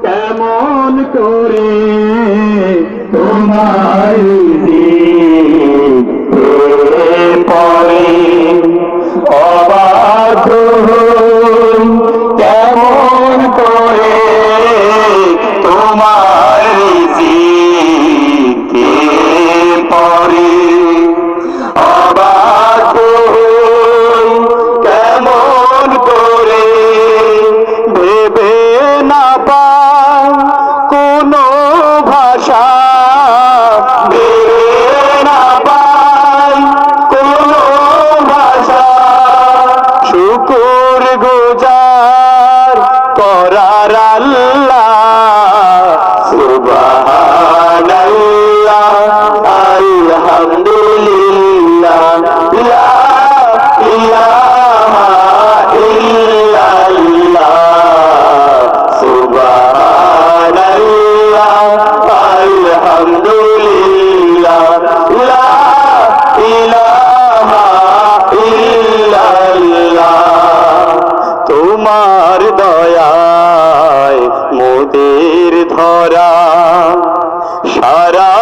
কেমন করে তোমার পরে অবাক কেমন করে তোমার পরে অবাক কেমন করে ভেবে না পায় কোনো ভাষা ভেবে না পায় কোনো ভাষা শুকুর গুজার করার আল্লাহ সুবহানাল্লাহ আলহামদুলিল্লাহ লা ইলাহা ইল্লাল্লাহ সুবহানাল্লাহ আলহামদুলিল্লাহ লা ইলাহা ইল্লাল্লাহ তোমার দয়ায় মোদের ধরা সারা